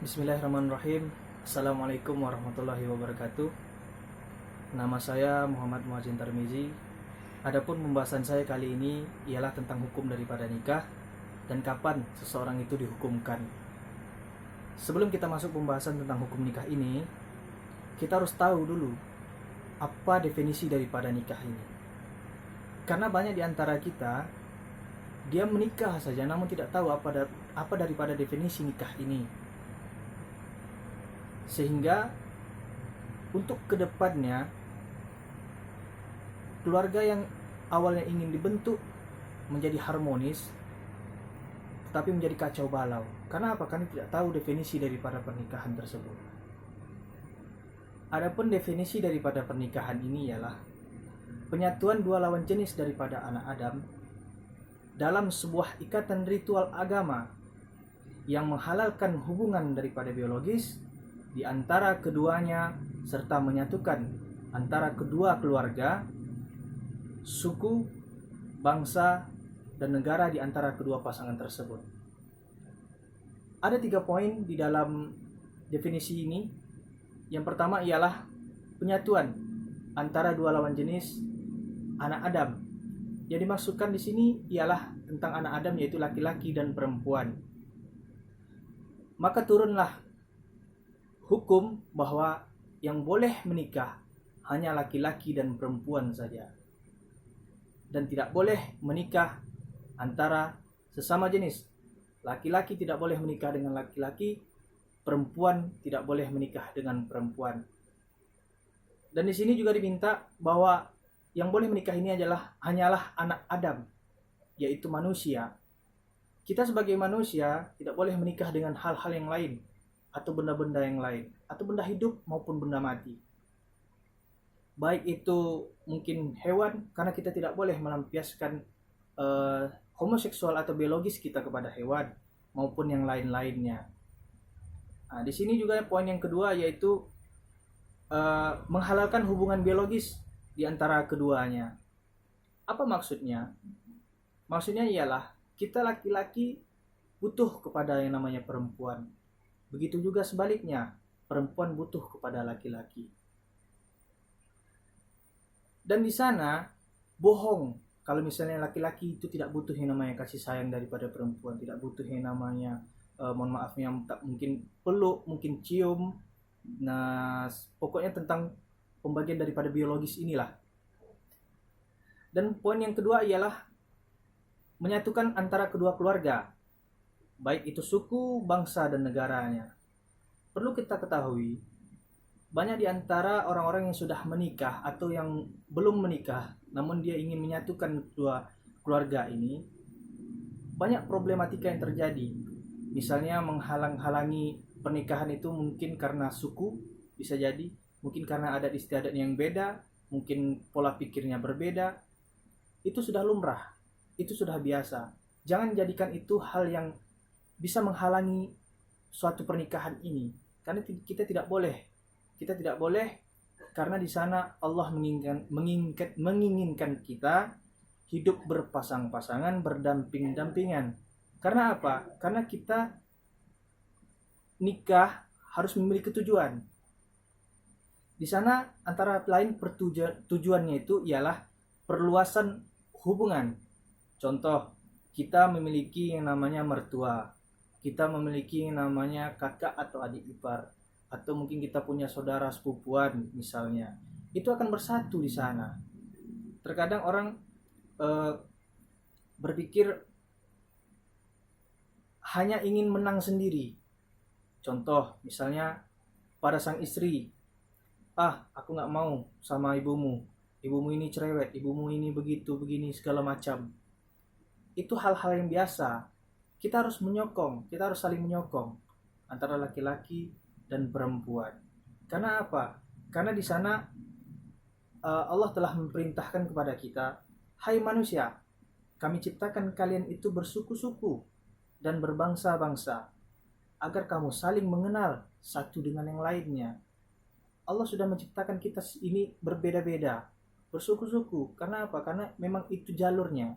Bismillahirrahmanirrahim. Assalamualaikum warahmatullahi wabarakatuh. Nama saya Muhammad Muhajin Tarmizi. Adapun pembahasan saya kali ini ialah tentang hukum daripada nikah dan kapan seseorang itu dihukumkan. Sebelum kita masuk pembahasan tentang hukum nikah ini, kita harus tahu dulu apa definisi daripada nikah ini. Karena banyak di antara kita dia menikah saja namun tidak tahu apa daripada definisi nikah ini. Sehingga untuk kedepannya keluarga yang awalnya ingin dibentuk menjadi harmonis tetapi menjadi kacau balau. Karena apa? Karena tidak tahu definisi daripada pernikahan tersebut. Adapun definisi daripada pernikahan ini ialah penyatuan dua lawan jenis daripada anak Adam dalam sebuah ikatan ritual agama yang menghalalkan hubungan daripada biologis di antara keduanya serta menyatukan antara kedua keluarga, suku, bangsa, dan negara di antara kedua pasangan tersebut. Ada 3 poin di dalam definisi ini. Yang pertama ialah penyatuan antara dua lawan jenis anak Adam. Yang dimaksudkan di sini ialah tentang anak Adam, yaitu laki-laki dan perempuan. Maka turunlah hukum bahwa yang boleh menikah hanya laki-laki dan perempuan saja, dan tidak boleh menikah antara sesama jenis. Laki-laki tidak boleh menikah dengan laki-laki, perempuan tidak boleh menikah dengan perempuan. Dan di sini juga diminta bahwa yang boleh menikah ini hanyalah anak Adam, yaitu manusia. Kita sebagai manusia tidak boleh menikah dengan hal-hal yang lain atau benda-benda yang lain, atau benda hidup maupun benda mati. Baik itu mungkin hewan, karena kita tidak boleh melampiaskan homoseksual atau biologis kita kepada hewan, maupun yang lain-lainnya. Nah, di sini juga poin yang kedua yaitu menghalalkan hubungan biologis di antara keduanya. Apa maksudnya? Maksudnya ialah kita laki-laki butuh kepada yang namanya perempuan. Begitu juga sebaliknya, perempuan butuh kepada laki-laki. Dan di sana bohong kalau misalnya laki-laki itu tidak butuh yang namanya kasih sayang daripada perempuan, tidak butuh yang namanya mohon maafnya mungkin peluk, mungkin cium. Nah, pokoknya tentang pembagian daripada biologis inilah. Dan poin yang kedua ialah menyatukan antara kedua keluarga, baik itu suku, bangsa, dan negaranya. Perlu kita ketahui, banyak di antara orang-orang yang sudah menikah atau yang belum menikah, namun dia ingin menyatukan kedua keluarga ini, banyak problematika yang terjadi. Misalnya menghalang-halangi pernikahan itu mungkin karena suku, bisa jadi, mungkin karena adat istiadat yang beda, mungkin pola pikirnya berbeda. Itu sudah lumrah, itu sudah biasa. Jangan jadikan itu hal yang bisa menghalangi suatu pernikahan ini, karena kita tidak boleh karena di sana Allah menginginkan kita hidup berpasang-pasangan, berdamping-dampingan. Karena apa? Karena kita nikah harus memiliki tujuan. Di sana antara lain tujuannya itu ialah perluasan hubungan. Contoh, kita memiliki yang namanya mertua, kita memiliki yang namanya kakak atau adik ipar, atau mungkin kita punya saudara sepupuan misalnya. Itu akan bersatu di sana. Terkadang orang berpikir hanya ingin menang sendiri. Contoh, misalnya pada sang istri, aku gak mau sama ibumu ini cerewet, ibumu ini begitu, begini, segala macam. Itu hal-hal yang biasa. Kita harus saling menyokong antara laki-laki dan perempuan. Karena apa? Karena di sana Allah telah memerintahkan kepada kita, hai manusia, kami ciptakan kalian itu bersuku-suku dan berbangsa-bangsa, agar kamu saling mengenal satu dengan yang lainnya. Allah sudah menciptakan kita ini berbeda-beda, bersuku-suku. Karena apa? Karena memang itu jalurnya.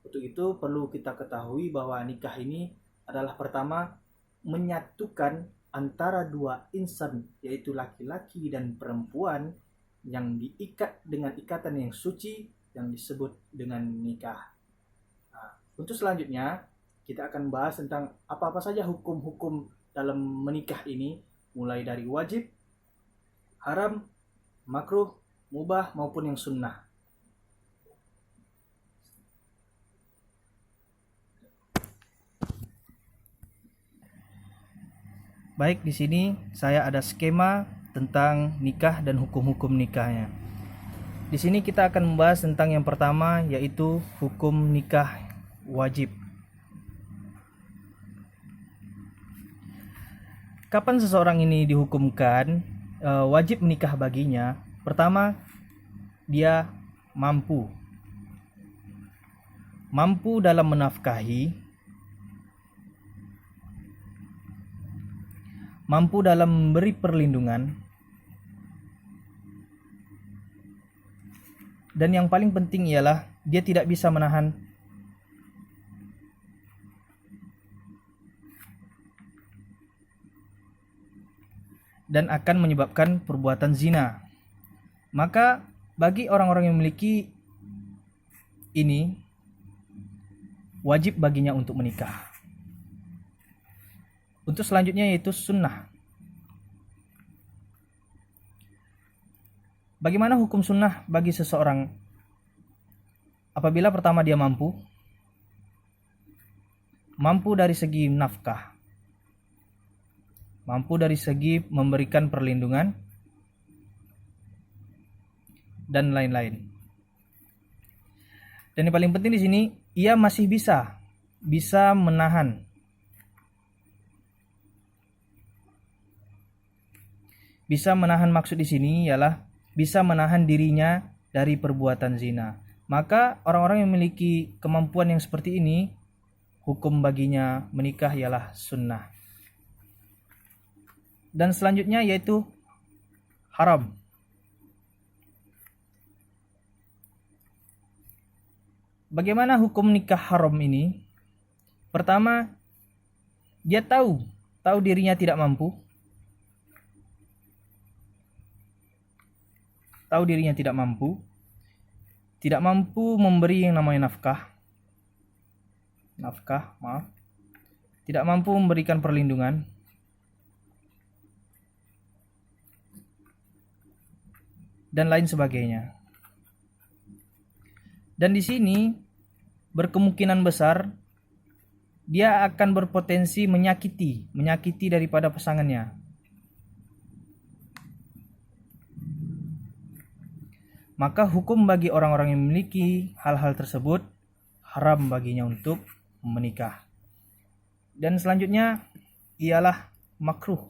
Untuk itu perlu kita ketahui bahwa nikah ini adalah pertama menyatukan antara dua insan, yaitu laki-laki dan perempuan, yang diikat dengan ikatan yang suci yang disebut dengan nikah. Nah, untuk selanjutnya kita akan bahas tentang apa-apa saja hukum-hukum dalam menikah ini, mulai dari wajib, haram, makruh, mubah maupun yang sunnah. Baik, di sini saya ada skema tentang nikah dan hukum-hukum nikahnya. Di sini kita akan membahas tentang yang pertama, yaitu hukum nikah wajib. Kapan seseorang ini dihukumkan wajib menikah baginya? Pertama, dia mampu dalam menafkahi, mampu dalam memberi perlindungan, dan yang paling penting ialah dia tidak bisa menahan dan akan menyebabkan perbuatan zina. Maka bagi orang-orang yang memiliki ini, wajib baginya untuk menikah. Untuk selanjutnya yaitu sunnah. Bagaimana hukum sunnah bagi seseorang apabila pertama dia mampu dari segi nafkah, mampu dari segi memberikan perlindungan, dan lain-lain. Dan yang paling penting di sini, ia masih bisa menahan, maksud di sini ialah bisa menahan dirinya dari perbuatan zina. Maka orang-orang yang memiliki kemampuan yang seperti ini, hukum baginya menikah ialah sunnah. Dan selanjutnya yaitu haram. Bagaimana hukum nikah haram ini? Pertama, dia tahu dirinya tidak mampu. Tidak mampu memberi yang namanya nafkah, tidak mampu memberikan perlindungan, dan lain sebagainya. Dan di sini berkemungkinan besar dia akan berpotensi menyakiti daripada pasangannya. Maka hukum bagi orang-orang yang memiliki hal-hal tersebut, haram baginya untuk menikah. Dan selanjutnya ialah makruh.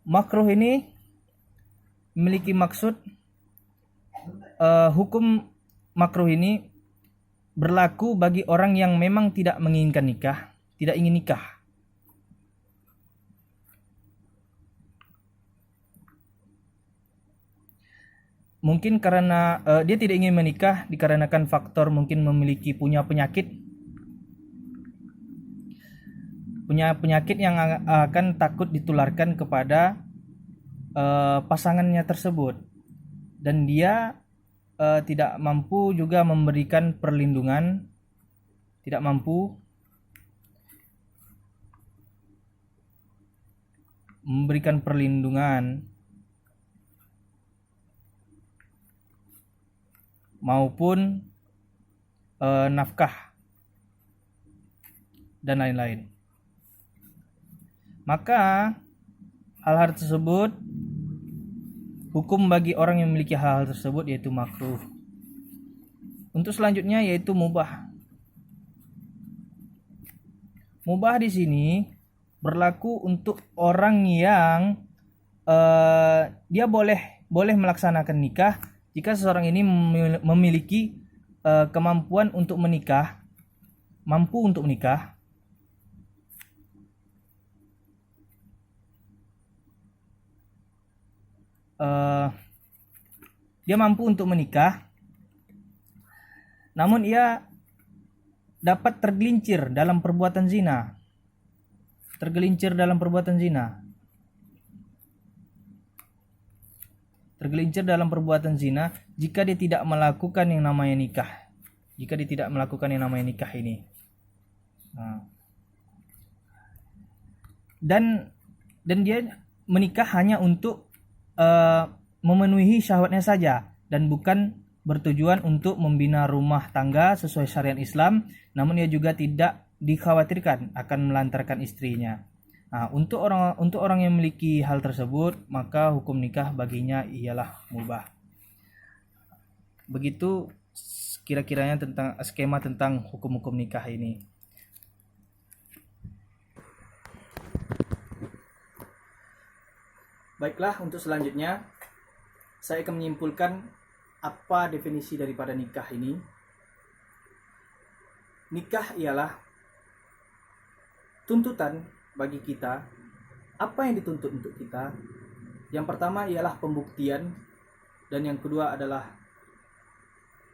Makruh ini memiliki maksud, hukum makruh ini berlaku bagi orang yang memang tidak menginginkan nikah, tidak ingin nikah. Mungkin karena dia tidak ingin menikah dikarenakan faktor mungkin punya penyakit yang akan takut ditularkan kepada pasangannya tersebut, dan dia tidak mampu juga memberikan perlindungan, tidak mampu memberikan perlindungan maupun nafkah dan lain-lain. Maka hal-hal tersebut, hukum bagi orang yang memiliki hal-hal tersebut yaitu makruh. Untuk selanjutnya yaitu mubah. Mubah di sini berlaku untuk orang yang dia boleh melaksanakan nikah jika seseorang ini memiliki kemampuan untuk menikah, mampu untuk menikah, dia mampu untuk menikah, namun ia dapat tergelincir dalam perbuatan zina. Tergelincir dalam perbuatan zina. Tergelincir dalam perbuatan zina jika dia tidak melakukan yang namanya nikah. Jika dia tidak melakukan yang namanya nikah ini. Nah. Dan dia menikah hanya untuk memenuhi syahwatnya saja dan bukan bertujuan untuk membina rumah tangga sesuai syariat Islam, namun ia juga tidak dikhawatirkan akan melantarkan istrinya. Nah, untuk orang yang memiliki hal tersebut, maka hukum nikah baginya ialah mubah. Begitu kira-kiranya tentang skema tentang hukum-hukum nikah ini. Baiklah, untuk selanjutnya saya akan menyimpulkan apa definisi daripada nikah ini. Nikah ialah tuntutan bagi kita. Apa yang dituntut untuk kita? Yang pertama ialah pembuktian, dan yang kedua adalah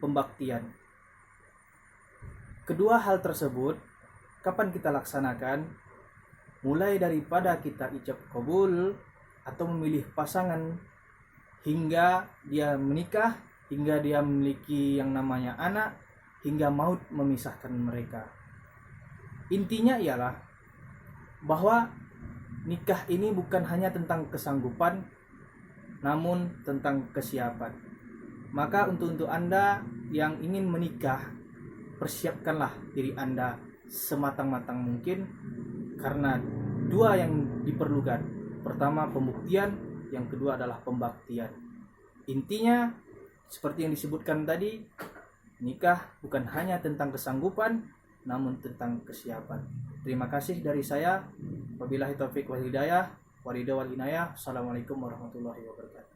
pembaktian. Kedua hal tersebut kapan kita laksanakan? Mulai daripada kita ijab kabul atau memilih pasangan, hingga dia menikah, hingga dia memiliki yang namanya anak, hingga maut memisahkan mereka. Intinya ialah bahwa nikah ini bukan hanya tentang kesanggupan, namun tentang kesiapan. Maka untuk Anda yang ingin menikah, persiapkanlah diri Anda sematang-matang mungkin, karena dua yang diperlukan. Pertama pembuktian, yang kedua adalah pembaktian. Intinya seperti yang disebutkan tadi, nikah bukan hanya tentang kesanggupan, namun tentang kesiapan. Terima kasih dari saya. Wabillahi taufiq wal hidayah. Wal inayah. Assalamualaikum warahmatullahi wabarakatuh.